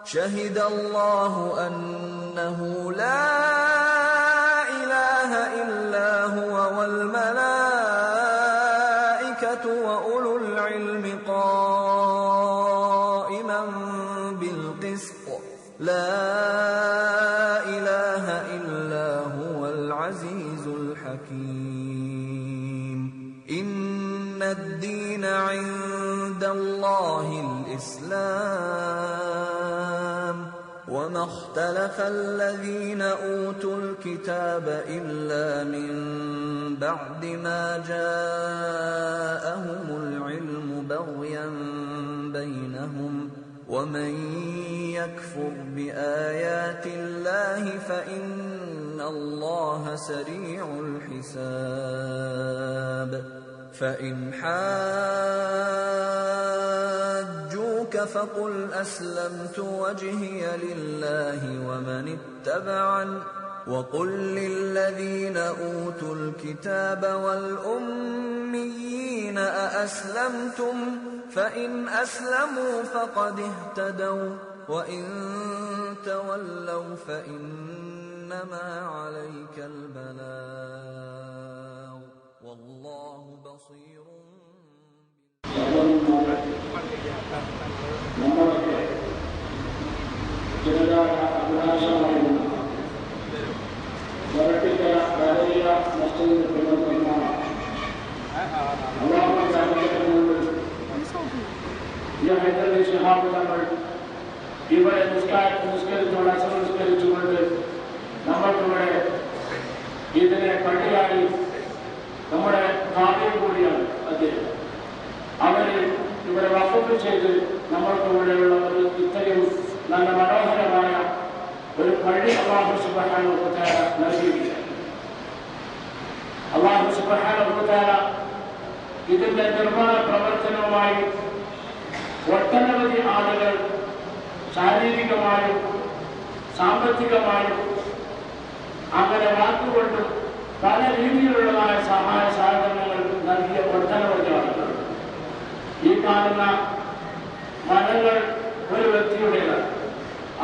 شهد الله أنه لا إله إلا هو والملائكة وأولو العلم قائما بالقسط لا إله إلا هو العزيز الحكيم إن الدين عند الله الإسلام وما اختلف الذين أوتوا الكتاب إلا من بعد ما جاءهم العلم بغيا بينهم ومن يكفر بآيات الله فإن الله سريع الحساب فإن حاجوك فقل أسلمت وجهي لله ومن اتبعني وقل للذين أوتوا الكتاب والأميين أأسلمتم فإن أسلموا فقد اهتدوا وإن تولوا فإنما عليك البلاغ والله بصير ഇവിടെ നിസ്കരിച്ചുകൊണ്ട് അസർ നിസ്കരിച്ചുകൊണ്ട് നമ്മൾക്കിവിടെ ഇതിനെ പള്ളിയായി നമ്മുടെ ഭാഗ്യം കൂടിയാണ് അദ്ദേഹം. അവര് ഇവിടെ വഖഫ് ചെയ്ത് നമ്മൾക്കിവിടെയുള്ള ഒരു ഇത്രയും നല്ല മനോഹരമായ ഒരു പള്ളി അല്ലാഹു സുബ്ഹാനഹു വ തആല നൽകിയിരിക്കുകയാണ്. അല്ലാഹു സുബ്ഹാനഹു വ തആല ഇതിന്റെ നിർമ്മാണ പ്രവർത്തനവുമായി ഒട്ടനവധി ആളുകൾ ശാരീരികമായും സാമ്പത്തികമായും അങ്ങനെ വാക്കുകൊണ്ടും പല രീതിയിലുള്ളതായ സഹായ സഹകരണങ്ങൾ നൽകിയ ഒട്ടനവധി ആളുകൾ. ഈ കാണുന്ന മരങ്ങൾ ഒരു വ്യക്തിയുടേതാണ്.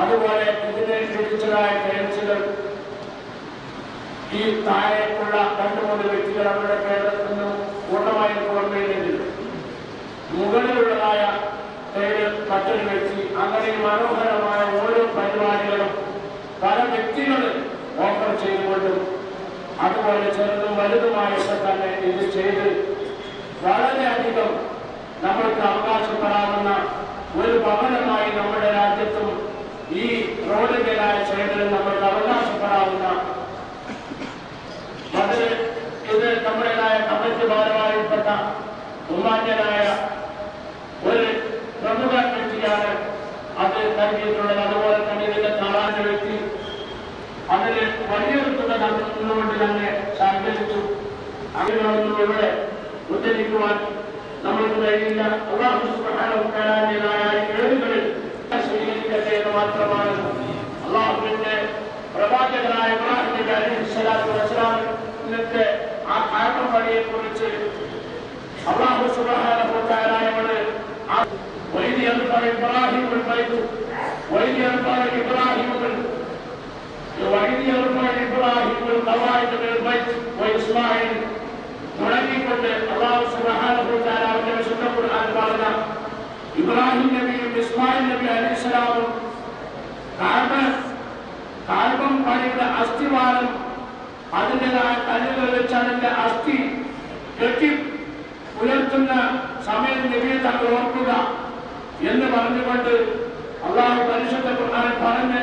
അതുപോലെ ഇതിനെ പിടിച്ചതായ ടൈൽസുകൾ ഈ താഴേക്കുള്ള 2-3 വ്യക്തികൾ അവരുടെ കേരളത്തിനും പൂർണ്ണമായി ഓർമ്മയിലെങ്കിലും മുകളിലുള്ളതായ മറ്റൊരു വ്യക്തി അങ്ങനെ മനോഹരമായ ഓരോ പരിപാടികളും പല വ്യക്തികൾ ഓഫർ ചെയ്തുകൊണ്ടും അതുപോലെ ചെറുതും വലുതുമായൊക്കെ തന്നെ ഇത് ചെയ്ത് വളരെയധികം നമ്മൾക്ക് അവകാശപ്പെടാവുന്ന ഒരു ഭവനമായി നമ്മുടെ രാജ്യത്തും ഈ റോഡിന്റേതായ സൈഡിൽ നമ്മൾക്ക് അവകാശപ്പെടാവുന്ന അത് ഇത് നമ്മുടേതായ കമ്മിറ്റി ഭാരവാഹിപ്പെട്ട ബഹുമാന്യനായ ഒരു പ്രമുഖ വ്യക്തിയാണ് അത് നൽകിയിട്ടുള്ളത്. അതുപോലെ തന്നെ ഇതിന്റെ താളാന വ്യക്തി അതിന് വലിയൊരു തുക നൽകുന്നതുകൊണ്ട് തന്നെ സഹകരിച്ചു. അങ്ങനെയൊന്നും ഇവിടെ ഉദ്ധരിക്കുവാൻ നമ്മൾക്ക് കഴിയില്ല. അല്ലാഹു സുബ്ഹാനഹു വ തആലയുടേതായ ഏടുകളിൽ സ്വീകരിക്കട്ടെ എന്ന് മാത്രമാണ്. അല്ലാഹുവിന്റെ പ്രവാചകനായ ഇബ്രാഹിം നബി അലൈഹിസ്സലാത്തു വസ്സലാമിന്റെ ആ കാരണവഴിയെ കുറിച്ച് അല്ലാഹു സുബ്ഹാനഹു വ തആലയോട് وإذ يرفع إبراهيم البيت وإذ يرفع إبراهيم القواعد من البيت وإسماعيل തുടങ്ങിക്കൊണ്ട് അല്ലാഹു സുബ്ഹാനഹു വ തആല അവന്റെ വിശുദ്ധ ഖുർആൻ പറഞ്ഞ ഇബ്രാഹിം നബിയും ഇസ്മായിൽ നബി അലൈഹിസ്സലാമും കാബം പണിയുടെ അസ്ഥിവാരം അതിൻ്റെതായ കല്ലുകൾ വെച്ച് അതിന്റെ അസ്ഥി കെട്ടി ഉയർത്തുന്ന സമയം നബിയെ തങ്ങൾ ഓർക്കുക എന്ന് പറഞ്ഞുകൊണ്ട് അല്ലാഹു പരിശുദ്ധ ഖുർആൻ പറഞ്ഞ്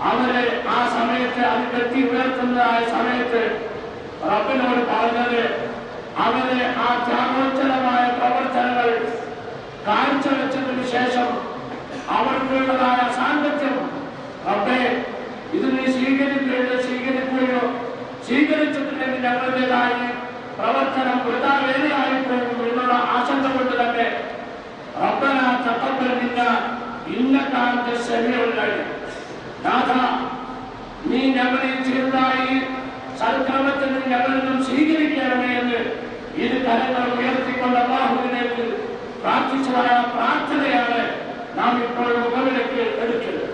അവരെ ആ സമയത്ത് അത് കെട്ടി ഉയർത്തുന്നതായ സമയത്ത് റബ്ബിനോട് പറഞ്ഞത് അവരെ ആ ത്യാഗോജ്ജലമായ പ്രവർത്തനങ്ങൾ കാഴ്ചവെച്ചതിന് ശേഷം അവർക്കുള്ളതായ സാങ്കത്യം റബ്ബേ ഇത് നീ സ്വീകരിക്കുകയോ സ്വീകരിച്ചിട്ടുണ്ടെങ്കിൽ ഞങ്ങളുടേതായ പ്രവർത്തനം വൃഥാവേദിയായി പോകും എന്നുള്ള ആശങ്ക കൊണ്ട് തന്നെ റബ്ബന തഖബ്ബൽ മിന്നാ ഇന്നക അൻത സമീഉൽ അലീം. നാഥ നീ ഞങ്ങളിൽ ചെയ്തതായി സൽക്രമത്തിൽ ഞങ്ങളിൽ നിന്നും സ്വീകരിക്കണമേ എന്ന് ഇത് കരങ്ങൾ ഉയർത്തിക്കൊണ്ട് അല്ലാഹുവിലേക്ക് പ്രാർത്ഥിച്ചതായ പ്രാർത്ഥനയാണ് നാം ഇപ്പോൾ മുഖവിലേക്ക് എടുക്കുന്നത്.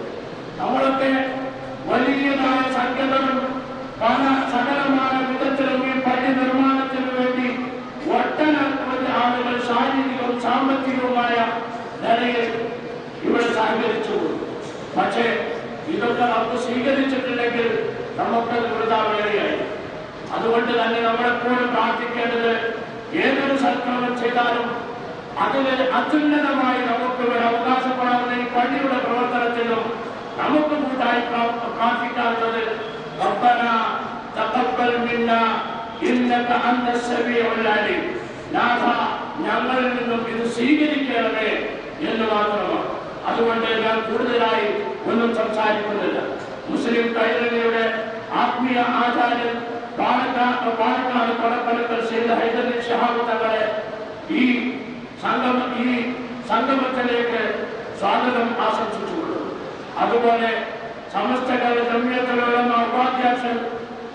പക്ഷേ ഇതൊക്കെ നമുക്ക് സ്വീകരിച്ചിട്ടില്ലെങ്കിൽ നമുക്കത് വൃഥാവേറിയായി. അതുകൊണ്ട് തന്നെ നമ്മളെപ്പോഴും പ്രാർത്ഥിക്കേണ്ടത് ഏതൊരു സൽക്രമം ചെയ്താലും അതിന് അത്യുന്നതമായി നമുക്ക് ഒരു അവകാശപ്പെടാവുന്ന ഈ പള്ളിയുടെ പ്രവർത്തനത്തിലും നമുക്ക് കൂട്ടായി പ്രാർത്ഥിക്കാറുള്ളത് റബ്ബനാ തഖബ്ബൽ മിന്നാ ഇന്നക അന്തസ് സമീഉൽ അലീം. നാഥ, ഞങ്ങളിൽ നിന്നും ഇത് സ്വീകരിക്കണമേ എന്ന് മാത്രമാണ്. അതുകൊണ്ട് ഞാൻ കൂടുതലായി ഒന്നും സംസാരിക്കുന്നില്ല. മുസ്ലിം കൈരളിയുടെ ആത്മീയ ആചാര്യൻ പാലക്കാട് കൊടപ്പനക്കൽ സയ്യിദ് ഹൈദരലി ശിഹാബ് തങ്ങളെ ഈ സംഗമത്തിലേക്ക് സ്വാഗതം ആശംസിച്ചുകൊള്ളുന്നു. അതുപോലെ സമസ്ത കേരള ജംഇയ്യത്തുൽ ഉലമാ ഉപാധ്യക്ഷൻ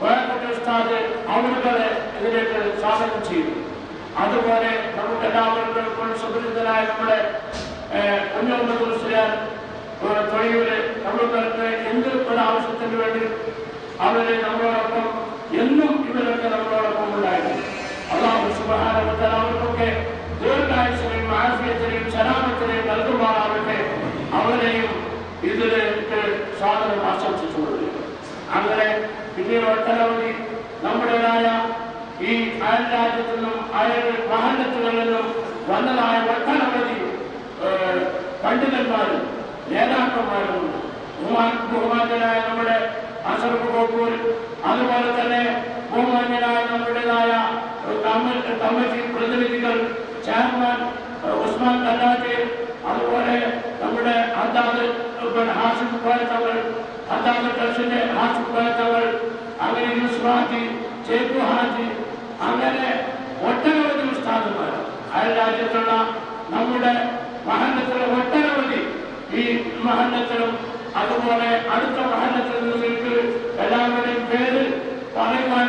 കോയക്കുട്ടി ഉസ്താദ് അവരുകളെ ഇതിലേക്ക് സ്വാഗതം ചെയ്തു. അതുപോലെ നമുക്കെല്ലാവർക്കും സുപരിചിതനായ നമ്മുടെ കുഞ്ഞുമുഹമ്മദ് മുസ്ലിയാർ തൊഴിയൂര് നമ്മൾക്ക് എന്ത് ഒരു ആവശ്യത്തിന് വേണ്ടി അവരെ നമ്മളോടൊപ്പം എന്നും ഇവരൊക്കെ നമ്മളോടൊപ്പം ഉണ്ടായിരുന്നു. അല്ലാഹു സുബ്ഹാനഹു വ തആല അവർക്കൊക്കെ ദീർഘായുസ്സിനെയും ആഫിയത്തിനെയും സലാമത്തിനെയും നൽകുമാറാവട്ടെ. അവരെയും ഇതിലേക്ക് സ്വാഗതം ആശംസിച്ചുകൊള്ളുന്നു. അങ്ങനെ പിന്നീട് ഒട്ടനവധി നമ്മുടേതായ ഈ അയൽ രാജ്യത്തു നിന്നും അയൽ മഹല്ലത്തുകളിൽ നിന്നും വന്നതായ ഒട്ടനവധി പണ്ഡിതന്മാരും നേതാക്കന്മാരും ബഹുമാന്യനായ നമ്മുടെ അഷറഫ് ഗോപൂർ, അതുപോലെ തന്നെ ബഹുമാന്യനായ നമ്മുടേതായ കമ്മിറ്റി പ്രതിനിധികൾ, ചെയർമാൻ ഉസ്മാൻ കല്ലാട്ടി, അതുപോലെ നമ്മുടെ അദ്ദാദ് ഹാഷിഫ് കോയത്തങ്ങൾ, അദ്ദാദ് ട്രസ്റ്റിന്റെ ഹാഷിഫ് കോയത്തങ്ങൾ, അങ്ങനെ യൂസുഫ് ഹാജി, ചേക്കു ഹാജി, അങ്ങനെ ഒട്ടനവധി ഉസ്താദുമാർ അയൽ രാജ്യത്തുള്ള നമ്മുടെ മഹല്ലത്തിലെ ഒട്ടനവധി ഈ മഹല്ലത്തിലും അതുപോലെ അടുത്ത മഹല്ലത്തിൽ നിങ്ങൾക്ക് എല്ലാവരുടെയും പേര് പറയുവാൻ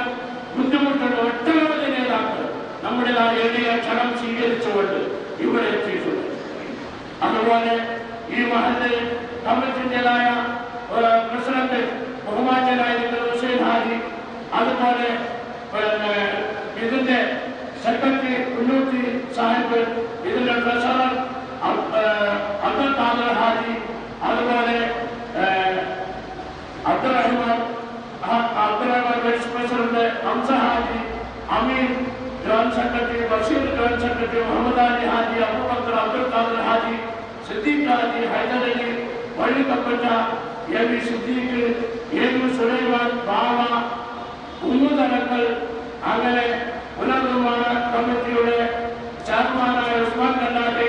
ബുദ്ധിമുട്ടുള്ള ഒട്ടനവധി നേതാക്കൾ നമ്മുടേതായ എളിയ ക്ഷണം സ്വീകരിച്ചുകൊണ്ട് ഇവിടെ എത്തിയിട്ടുണ്ട്. അതുപോലെ ഈ മഹല്ല് കമ്മിറ്റിൻ്റെതായ പ്രസിഡന്റ് ബഹുമാന്യനായിരിക്കുന്ന ഹുസൈൻ ഹാജി, അതുപോലെ ഇതിന്റെ സെക്രട്ടറി കുന്നൂറ്റി സാഹിബ്, ഇതിന്റെ ട്രഷറർ അബ്ദുൽ ഖാദർ ഹാജി, അതുപോലെ Abdurahman vice president Hamza Haji, Ameen joint secretary, Basheer joint secretary, Muhammad Ali Haji, Abubakar, Abdul Khader Haji, Siddique Haji, Haidarali, Vallikkappatta, A V Siddique, A U Sulaiman, Bava, Ummuthalakkal, അങ്ങനെ പുനർനിർമ്മാണ കമ്മിറ്റിയുടെ ചെയർമാനായ Usman Kallatti,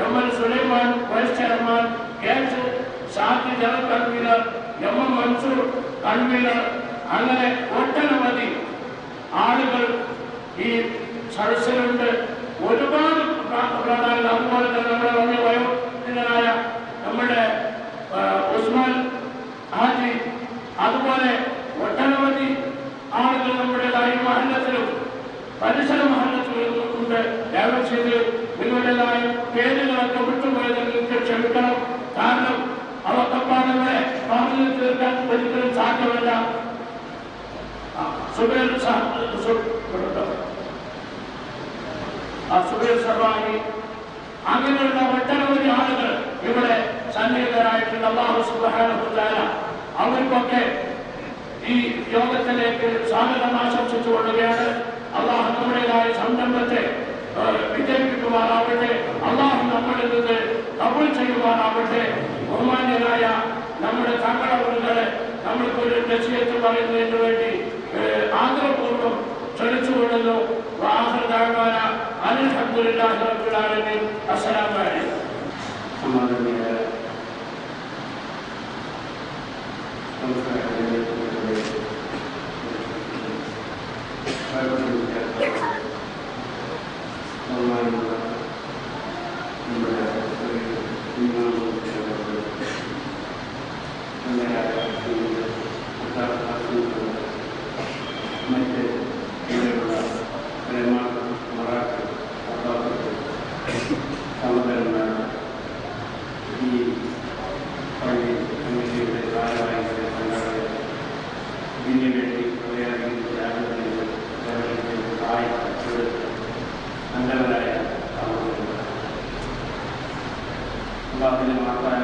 M L Sulaiman vice chairman, H Shaji general convener, M M Mansoor convener, അങ്ങനെ ഒട്ടനവധി ആളുകൾ ഈ സദസ്സിലുണ്ട്. ഒരുപാട് പ്രാധാന്യം. അതുപോലെ തന്നെ നമ്മുടെ വലിയ വയോജനായ നമ്മുടെ ഉസ്മാൻ ഹാജി, അതുപോലെ ഒട്ടനവധി ആളുകൾ നമ്മുടേതായ മഹല്ലത്തിലും പരിസര മഹല്ലത്തിലും ഉണ്ട്. ദയവ് ചെയ്ത് നിങ്ങളുടേതായ പേരുകളൊക്കെ വിട്ടുപോയത് നിങ്ങൾക്ക് ക്ഷമിക്കണം. കാരണം അവക്കപ്പാടുകളെ പറഞ്ഞു തീർക്കാൻ ഒരിക്കലും സാധ്യമല്ല. സുബൈർ സർവാഹി, അങ്ങനെയുള്ള ഒട്ടനവധി ആളുകൾ ഇവിടെ സന്നിഹിതരായിട്ടുള്ള അല്ലാഹു സുബ്ഹാനഹു വ തആല അവർക്കൊക്കെ ഈ യോഗത്തിലേക്ക് സ്വാഗതം ആശംസിച്ചുകൊള്ളുകയാണ്. അള്ളാഹു നമ്മുടേതായ സംരംഭത്തെ വിജയിപ്പിക്കുമാറാവട്ടെ. അള്ളാഹു നമ്മളിൽ നിന്ന് കബൂൽ ചെയ്യുമാറാവട്ടെ. ബഹുമാന്യനായ നമ്മുടെ തങ്ങളെ നമ്മൾക്കൊരു നസീഹത്ത് പറയുന്നതിന് വേണ്ടി ആഗ്രഹപൂർവ്വം ക്ഷണിച്ചുകൊള്ളുന്നു. ആഖിറു ദഅ്വാന അൽഹംദുലില്ലാഹി റബ്ബിൽ ആലമീൻ. അസ്സലാമു അലൈക്കും. അള്ളാഹുവിന്റെ മഹത്തായ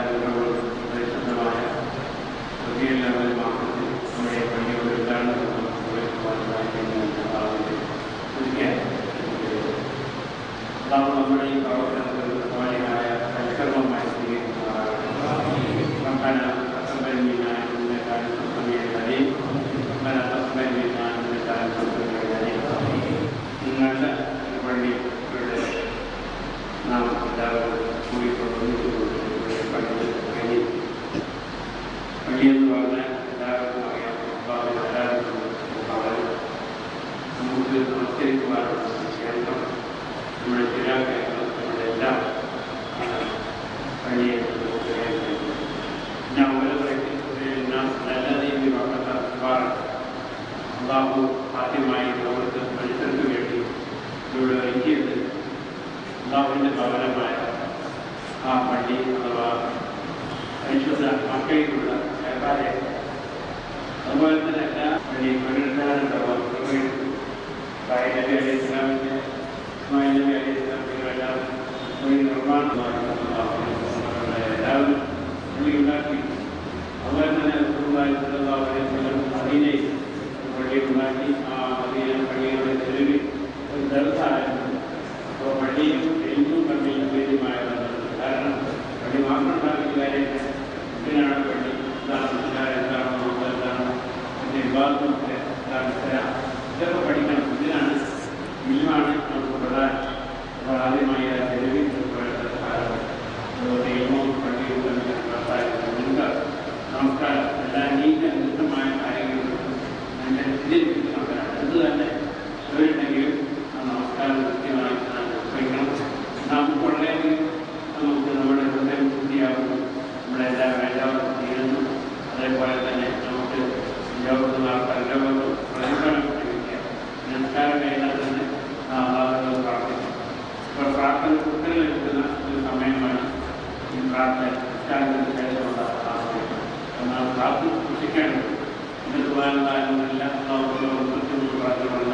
പരിശുദ്ധമായ ربنا تقبل منا إنك أنت السميع العليم ربنا تقبل منا إنك أنت السميع العليم നല്ല പള്ളിയുടെ നാം എല്ലാവരും പള്ളിയെന്ന് പറഞ്ഞാൽ എല്ലാവർക്കും അറിയാം. നമുക്ക് നമസ്കരിക്കുവാനുള്ള കേന്ദ്രം നമ്മുടെ ജില്ലാ കേന്ദ്രം നമ്മുടെ എല്ലാം പള്ളിയെ ഞാൻ നല്ല രീതിയിൽ അള്ളാഹു ആദ്യമായി ലോകത്ത് മനുഷ്യർക്ക് വേണ്ടി ഇവിടെ ഒരുക്കിയത് അള്ളാഹുവിൻ്റെ ഭവനമായ ആ പള്ളി അഥവാ പരിശുദ്ധ മക്കയിലുള്ള വ്യാപാരം. അതുപോലെ തന്നെ എല്ലാ പള്ളി പുനരുദ്ധാരണവും നിർവഹിച്ചു. നബി അലൈഹി ഇസ്ലാമിൻ്റെ ഇസ്മായിൽ നബി അലൈഹി ഇസ്ലാമികളെല്ലാം ഒരു നിർമ്മാണമാണ് എല്ലാവരും പള്ളി ഉണ്ടാക്കി. അതുപോലെ തന്നെ മദീനയിൽ പള്ളി ഉണ്ടാക്കി. ആ മദീന പള്ളിയുടെ തെരുവിൽ ഒരു ദർസായിരുന്നു. അപ്പോൾ പള്ളിയും എഴുതും തമ്മിൽ തുല്യമായ ബന്ധമുണ്ട്. കാരണം പള്ളി മാത്രം ഉണ്ടാക്കിയ കാര്യമില്ല. എന്തിനാണ് പള്ളി, എന്താണ് എന്താണ് എന്താണ് പിന്നെ വിവാദം എന്താണ് ഇതൊക്കെ പഠിക്കണം. ഇതിനാണ് ഇൽമാണ് നമുക്ക് പ്രധാനം. അപ്പോൾ ആദ്യമായി ആ തെരുവിൽ പള്ളിയും തമ്മിൽ നമസ്കാരം എല്ലാ നീണ്ട നിഷ്ഠമായ കാര്യങ്ങളും അതിൻ്റെ ഇതിരിക്കുന്നവരാണ്. അത് തന്നെ ഉണ്ടെങ്കിലും ആ നമസ്കാരം കൃത്യമായി നിർവഹിക്കണം. നമുക്ക് വളരെയധികം നമുക്ക് നമ്മുടെ ഹൃദയം ശുദ്ധിയാകുന്നു, നമ്മുടെ എല്ലാ വേദാവും തീരുന്നു. അതേപോലെ തന്നെ നമുക്ക് ലോകത്ത് ലോകത്ത് പ്രതിഫലം ലഭിക്കാം. നമസ്കാരം കഴിഞ്ഞാൽ തന്നെ ആളുകൾ പ്രാർത്ഥിക്കും. ഇപ്പോൾ പ്രാർത്ഥന കുട്ടികൾ ലഭിക്കുന്ന ഒരു സമയമാണ് ഈ പ്രാർത്ഥന. നമസ്കാരത്തിന് ശേഷമുള്ള പ്രാർത്ഥന എന്നാൽ പ്രാർത്ഥന സൂക്ഷിക്കേണ്ടത്. ഇന്നത്തെ വായനകാലങ്ങളെല്ലാം പ്രാർത്ഥന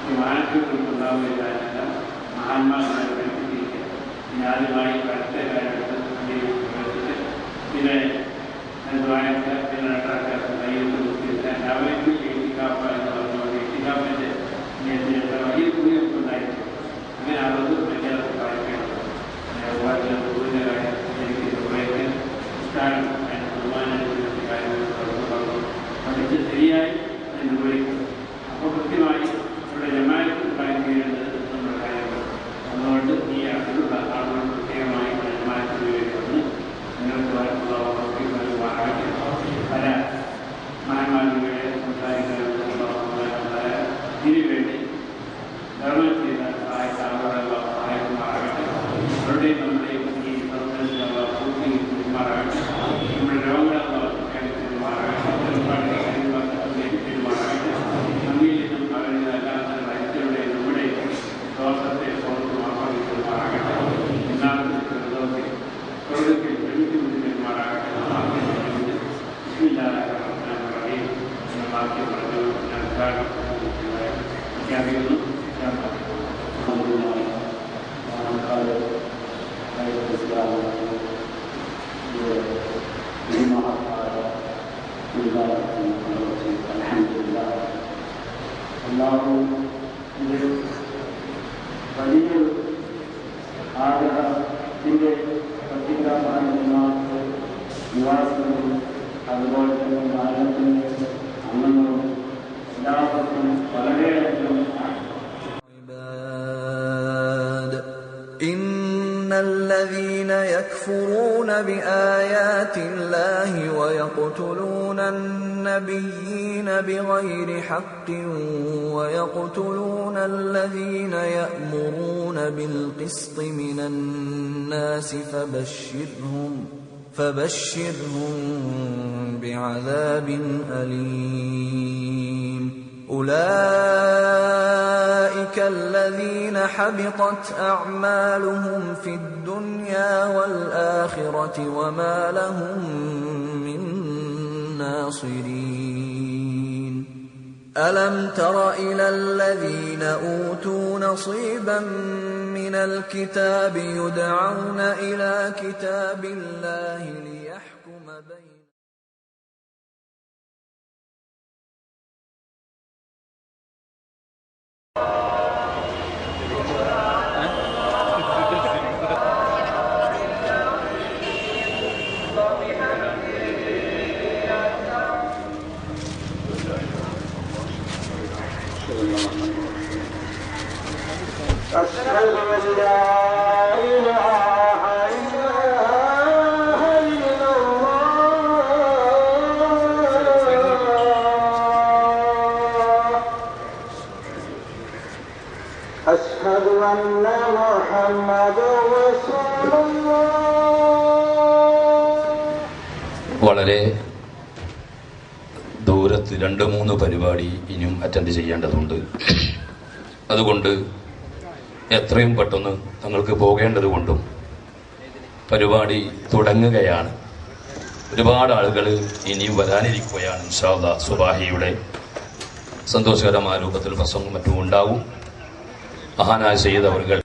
ഈ മാനസികർക്ക് ഉണ്ടാവുകയില്ല എന്നെല്ലാം മഹാന്മാരെ പഠിപ്പിച്ചിരിക്കുക. ഇനി ആദ്യമായി അടുത്ത കാര്യമെടുത്ത് പ്രവേശിച്ച് ഇതിനെ വായനക്കാർ കയ്യെടുത്ത് കുത്തിയിട്ട് അവർക്ക് എത്തിക്കാപ്പ എന്ന് പറഞ്ഞുകൊണ്ട് എത്തിക്കാപ്പിൻ്റെ വലിയ തുണിയൊക്കെ ഉണ്ടായിരിക്കും. അങ്ങനെ അതൊന്നും മര്യാദക്ക് വായിക്കേണ്ടത്. അതുപോലെ കൂടുതൽ കാര്യം എനിക്ക് നിർവഹിക്കാൻ ഇഷ്ടമാണ്. അതിന് ബഹുമാനത്തിൻ്റെ കാര്യങ്ങൾ പഠിച്ച് ശരിയായി അത് നിർവഹിക്കും. അപ്പോൾ കൃത്യമായി ഇവിടെ ജമാഅത്ത് ഉണ്ടാക്കിയത് നമ്മുടെ കാര്യങ്ങൾ. അതുകൊണ്ട് ഈ അടുത്തുള്ള ആളുകൾ പ്രത്യേകമായി ജമാഅത്തിന് വേണ്ടി വന്ന് നിങ്ങൾക്ക് പല മഹാന്മാരുടെ സംസാരിക്കാനുള്ള ഇതിനുവേണ്ടി ധർമ്മം ചെയ്ത ആളുകളുടെ സഹായമാറാകട്ടെ. അവരുടെയും നമ്മുടെയും ഈ സന്ദേശമുള്ള പൂർത്തി മാറാകട്ടെ. നമ്മുടെ രോഗങ്ങളെ മാറാകട്ടെ. നമ്മിൽ നിന്നും അവരുടെ അല്ലാത്ത മനുഷ്യരുടെ നമ്മുടെ ദോഷത്തെ മാറാകട്ടെ. എല്ലാവർക്കും സ്വർഗത്തിൽ പെരുമാറാകട്ടെ. വാക്യം പറഞ്ഞു പ്രഖ്യാപിക്കുന്നു. എല്ലാവരും ഇതൊരു വലിയൊരു ആഗ്രഹത്തിൻ്റെ പ്രതിഗ്രഹമായ നിവാസികളും അതുപോലെ തന്നെ ഭാരതത്തിൻ്റെ അംഗങ്ങളും എല്ലാവർക്കും വളരെയധികം إن الذين يكفرون بآيات الله ويقتلون النبيين بغير حق ويقتلون الذين يأمرون بالقسط من الناس فبشرهم بعذاب أليم. أولئك الذين حبطت أعمالهم في الدنيا والآخرة وما لهم من ناصرين. ألم تر إلى الذين أوتوا نصيبا من الكتاب يدعون إلى كتاب الله ليحكم بينهم أشهد أن محمد رسول الله. വളരെ ദൂരത്ത് 2-3 പരിപാടി ഇനിയും അറ്റൻഡ് ചെയ്യേണ്ടതുണ്ട്. അതുകൊണ്ട് എത്രയും പെട്ടെന്ന് തങ്ങൾക്ക് പോകേണ്ടത് കൊണ്ടും പരിപാടി തുടങ്ങുകയാണ്. ഒരുപാട് ആളുകൾ ഇനിയും വരാനിരിക്കുകയാണ്. ഇൻഷാ അല്ലാഹ് സുബാഹിയുടെ സന്തോഷകരമായ രൂപത്തിൽ പ്രസംഗം മറ്റും ഉണ്ടാവും. മഹാനായ സയ്യിദ് അവറുകൾ